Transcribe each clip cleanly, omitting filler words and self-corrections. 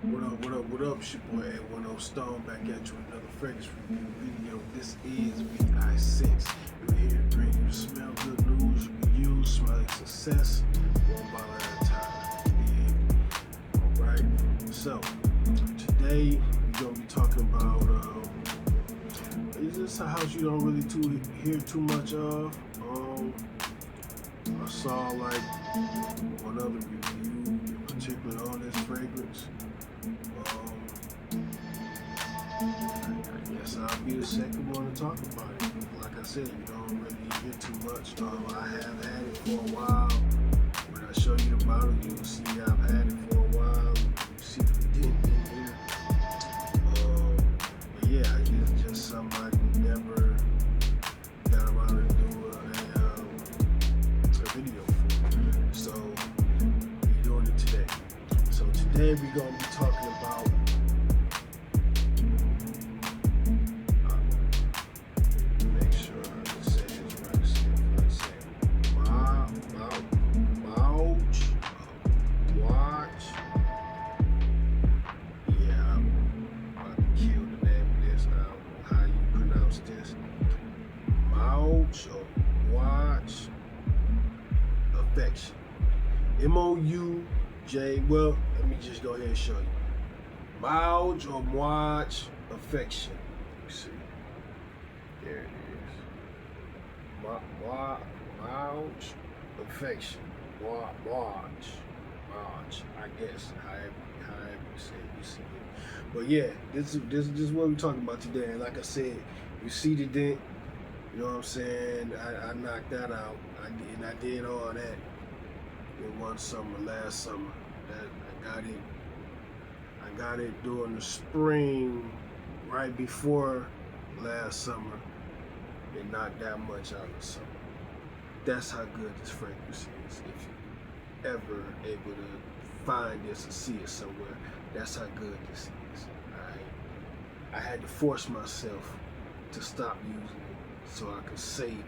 What up? It's your boy A10 Stone back at you with another fragrance review video. This is VI6. We're here to bring you the smell good news you can use, smelling success, one bottle at a time. Yeah. Alright, so today we're going to be talking about is this a house you don't really hear too much of? I saw like one other review in particular on this fragrance. I guess I'll be the second one to talk about it. Like I said, you don't really hear too much. I have had it for a while. When I show you the bottle, you'll see I've had it for a while. You see the dent in here. But yeah, it's just somebody who never got around to do a video for. So we're doing it today. So today we're gonna be talking about Affection. M-O-U-J. Well, let me just go ahead and show you. Mouj or Mouj Affection. You see. There it is. Mouj Affection. Mouj. I guess. However you say it, you see it. But yeah, this is what we're talking about today. And like I said, you see the dent. You know what I'm saying? I knocked that out. I did all that in one summer, last summer. I got it during the spring, right before last summer. And not that much out of the summer. That's how good this fragrance is. If you're ever able to find this or see it somewhere, that's how good this is. Alright? I had to force myself to stop using it so I could save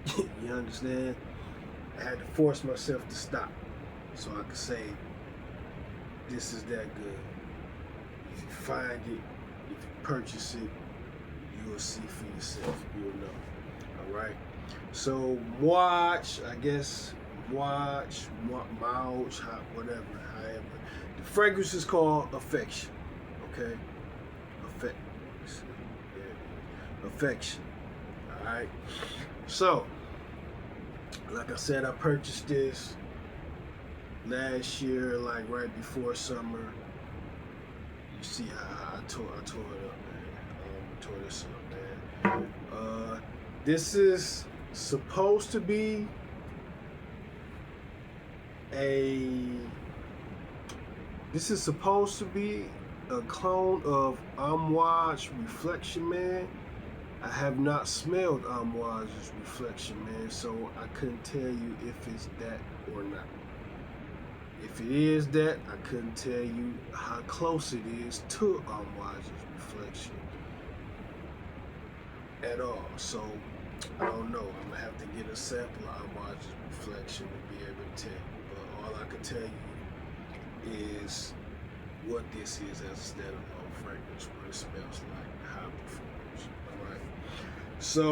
it. You understand? I had to force myself to stop so I could save it. This is that good. If you find it, if you purchase it, you will see for yourself. You'll know. Alright? So, Mouj, I guess, Mouj, whatever, however. The fragrance is called Affection. Okay? Affection. Alright. So, like I said, I purchased this last year, like right before summer. You see how I tore it up, man. Tore this up, man. This is supposed to be a clone of Mouj Reflection Man. I have not smelled Mouj's Reflection Man, so I couldn't tell you if it's that or not. If it is that, I couldn't tell you how close it is to Mouj's Reflection at all. So I don't know. I'm gonna have to get a sample of Mouj's Reflection to be able to tell you. But all I can tell you is what this is as a standalone fragrance, what it smells like, how it performs. Alright. So,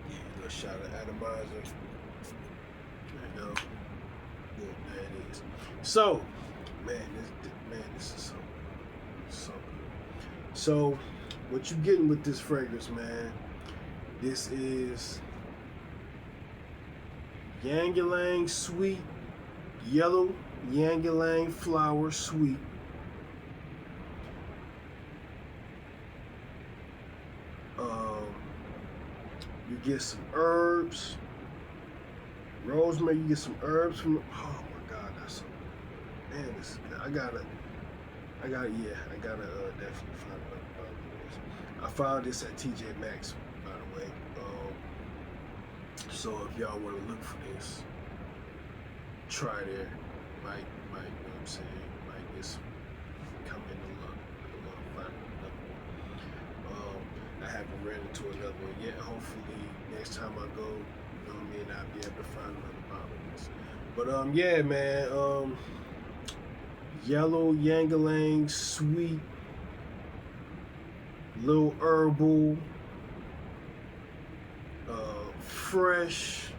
yeah, a little shot of atomizer. There you go. Boom, there it is. So, man, this is so good. So, what you getting with this fragrance, man? This is Ylang Sweet Yellow Ylang Flower Sweet. You get some herbs, rosemary. You get some herbs from. Oh my God, that's so good. Man, this is good. I gotta definitely find out. I found this at TJ Maxx, by the way. So if y'all want to look for this, try there. Might, you know what I'm saying? Might get some, come in the luck, find another one. I haven't ran into another one yet. Hopefully next time I go, you know what I mean, I'll be able to find another bottle of this. But yeah, man, yellow ylang-ylang, sweet, little herbal, fresh.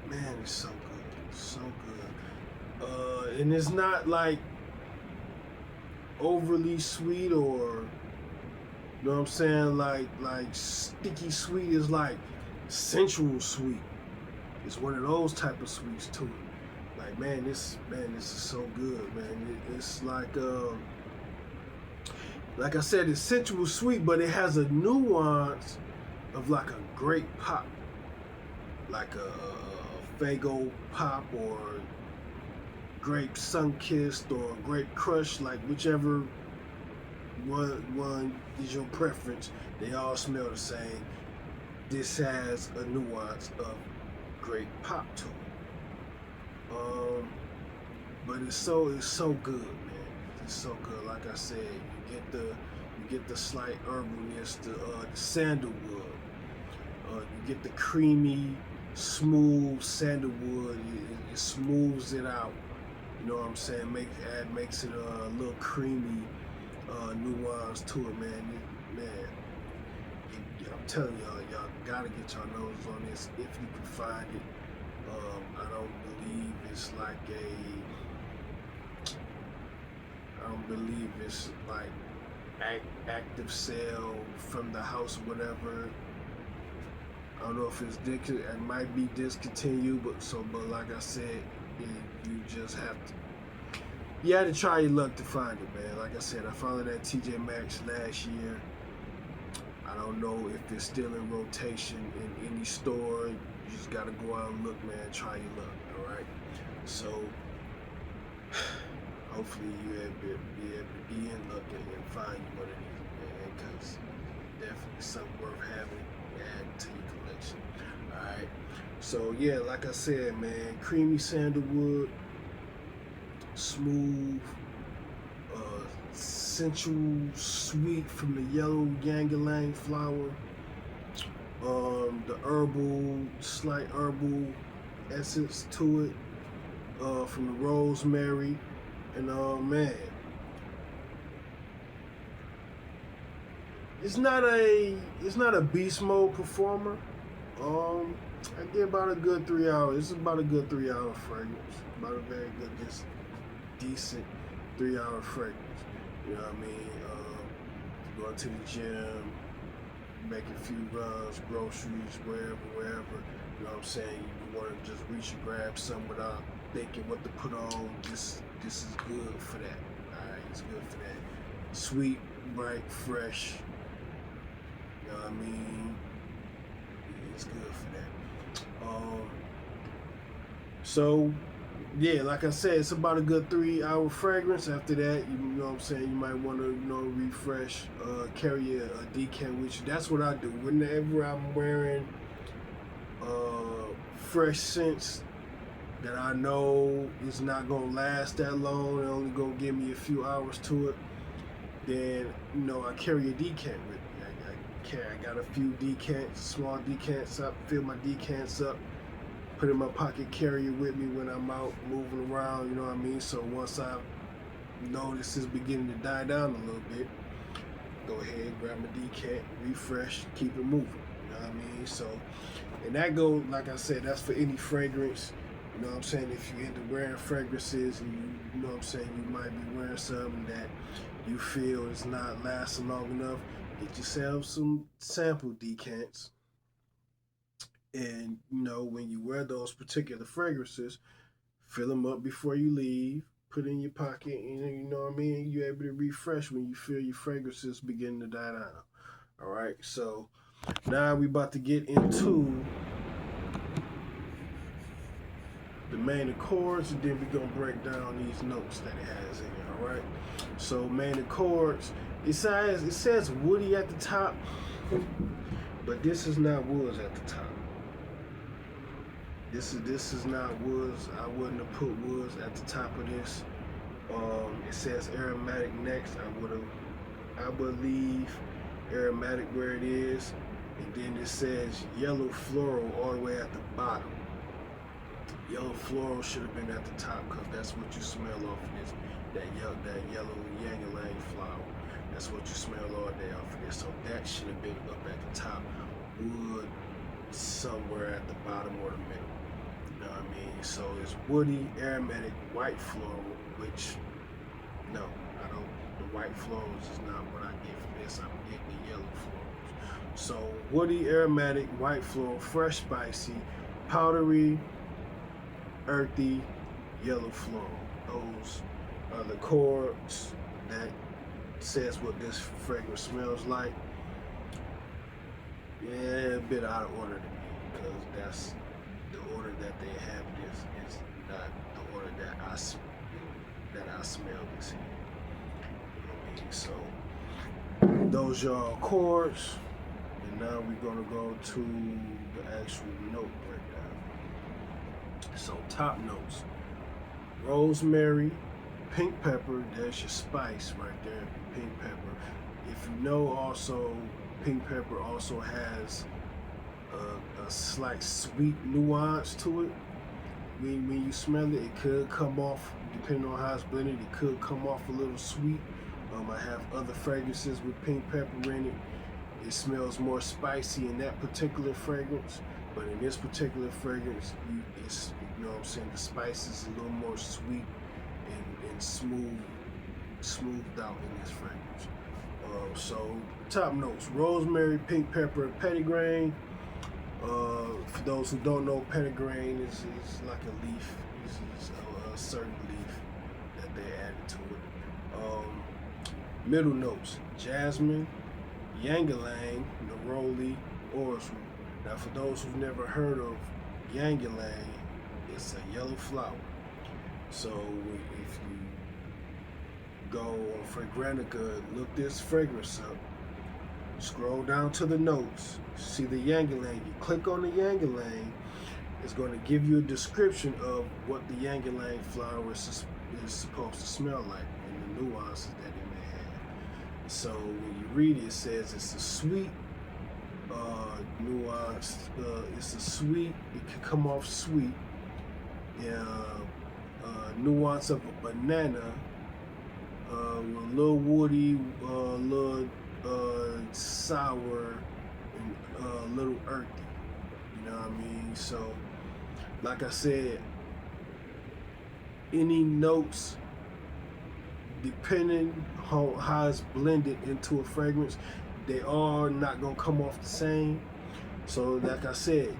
Man, it's so good, so good. And it's not like overly sweet, or you know what I'm saying, like sticky sweet. Is like sensual sweet. It's one of those type of sweets too. Like this is so good, man. It's like I said, it's sensual sweet, but it has a nuance of like a grape pop, like a Fago pop, or grape sun-kissed, or grape crush, like whichever one is your preference. They all smell the same. This has a nuance of grape pop to it. But it's so good, man. It's so good. Like I said, you get the slight herbalness, the sandalwood. You get the creamy, smooth sandalwood. It smooths it out. You know what I'm saying? Makes it a little creamy nuance to it, man. I'm telling y'all gotta get y'all noses on this if you can find it. I don't believe it's like active sale from the house or whatever. I don't know if it might be discontinued, but like I said, you just have to try your luck to find it, man. Like I said, I found it at TJ Maxx last year. I don't know if it's still in rotation in any store. You just gotta go out and look, man. Try your luck, all right? So hopefully you be able to be in luck and find you one of these, man, because definitely something worth having and adding to your collection. All right. So yeah, like I said, man, creamy sandalwood, smooth, sensual sweet from the yellow ylang-ylang flower. The slight herbal essence to it, from the rosemary. And man, it's not a beast mode performer. I get about a good 3 hours. It's about a good 3 hour fragrance. About a very good, just decent 3 hour fragrance. You know what I mean? Going to the gym, make a few runs, groceries, wherever. You know what I'm saying? You want to just reach and grab something without thinking what to put on. This is good for that. Alright, it's good for that. Sweet, bright, fresh. You know what I mean? It's good for that. So yeah, like I said, it's about a good 3 hour fragrance. After that, you know what I'm saying, you might want to, refresh, carry a decant with you. That's what I do. Whenever I'm wearing fresh scents that I know is not gonna last that long, and only gonna give me a few hours to it, then I carry a decant with me. I got a few decants, small decants up, fill my decants up, put in my pocket, carry it with me when I'm out moving around, you know what I mean? So once I know this is beginning to die down a little bit, go ahead, grab my decant, refresh, keep it moving, you know what I mean? So, and that goes, like I said, that's for any fragrance. You know what I'm saying? If you end up wearing fragrances and you know what I'm saying, you might be wearing something that you feel is not lasting long enough, get yourself some sample decants. And, when you wear those particular fragrances, fill them up before you leave, put in your pocket, and you know what I mean? You're able to refresh when you feel your fragrances begin to die down. All right, so now we about to get into the main accords, and then we're going to break down these notes that it has in it, all right? So main accords, it says woody at the top, but this is not woods at the top. This is not woods. I wouldn't have put woods at the top of this. It says aromatic next. I would leave aromatic where it is, and then it says yellow floral all the way at the bottom. Yellow floral should have been at the top because that's what you smell off of this. That yellow ylang-ylang flower. That's what you smell all day off of this. So that should have been up at the top. Wood somewhere at the bottom or the middle. You know what I mean? So it's woody, aromatic, white floral, which no, I don't. The white florals is not what I get from this. I'm getting the yellow florals. So woody, aromatic, white floral, fresh, spicy, powdery, earthy, yellow floral. Those are the chords that says what this fragrance smells like. Yeah, a bit out of order to me because that's the order that they have this is not the order that I smell this in. You know what I mean? So those are chords, and now we're gonna go to the actual note breakdown. So top notes: rosemary, pink pepper. There's your spice right there, pink pepper. If you know, also pink pepper also has a slight sweet nuance to it. When you smell it, it could come off, depending on how it's blended, it could come off a little sweet. I have other fragrances with pink pepper in it. It smells more spicy in that particular fragrance, but in this particular fragrance, it's, you know what I'm saying, the spice is a little more sweet and smoothed out in this fragrance. So top notes: rosemary, pink pepper, and petitgrain. For those who don't know, petitgrain is like a leaf. It's a certain leaf that they added to it. Middle notes: jasmine, ylang-ylang, neroli, orris root. Now, for those who've never heard of ylang-ylang, it's a yellow flower. So if you go on Fragrantica, look this fragrance up, scroll down to the notes, see the ylang-ylang. You click on the ylang-ylang, it's going to give you a description of what the ylang-ylang flower is supposed to smell like and the nuances that it may have. So when you read it, it says it's a sweet nuance. It's a sweet. It can come off sweet. Nuance of a banana. With a little woody, a little sour, and a little earthy. You know what I mean? So, like I said, any notes, depending on how it's blended into a fragrance, they are not gonna come off the same. So, like I said,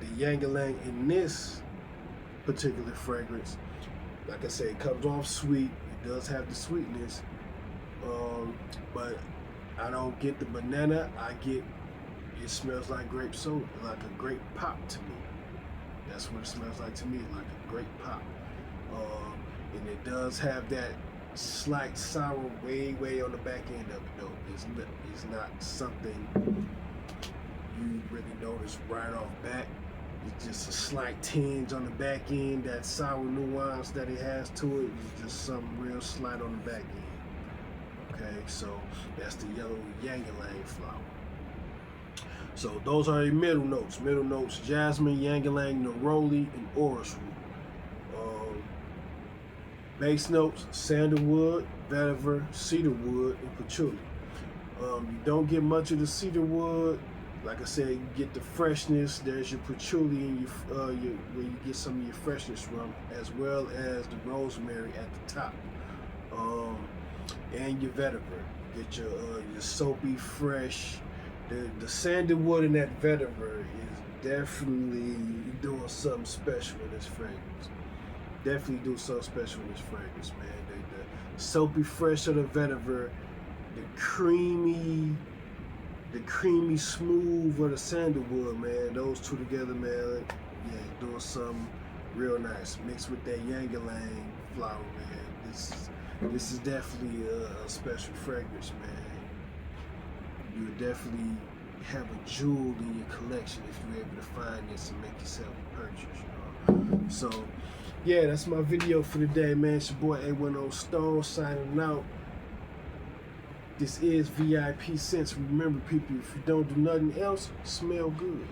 the ylang-ylang in this particular fragrance, like I said, it comes off sweet. It does have the sweetness, but I don't get the banana. I get, it smells like grape soda, like a grape pop to me. That's what it smells like to me, like a grape pop. And it does have that slight sour way on the back end of it though. It's not something you really notice right off bat. It's just a slight tinge on the back end. That sour nuance that it has to it is just something real slight on the back end. Okay, so that's the yellow ylang-ylang flower. So those are your middle notes. Middle notes: jasmine, ylang-ylang, neroli, and orris root. Base notes: sandalwood, vetiver, cedarwood, and patchouli. You don't get much of the cedarwood. Like I said, you get the freshness. There's your patchouli and where you get some of your freshness from, as well as the rosemary at the top, and your vetiver. Get your soapy, fresh. The sandalwood in that vetiver is definitely doing something special in this fragrance. Definitely do something special in this fragrance, man. The soapy fresh of the vetiver, the creamy smooth of the sandalwood, man. Those two together, man, yeah, doing something real nice. Mixed with that ylang-ylang flower, man. This is definitely a special fragrance, man. You would definitely have a jewel in your collection if you're able to find this and make yourself a purchase, you know. So, yeah, that's my video for today, man. It's your boy A10 Stone signing out. This is VIP Scents. Remember, people, if you don't do nothing else, smell good.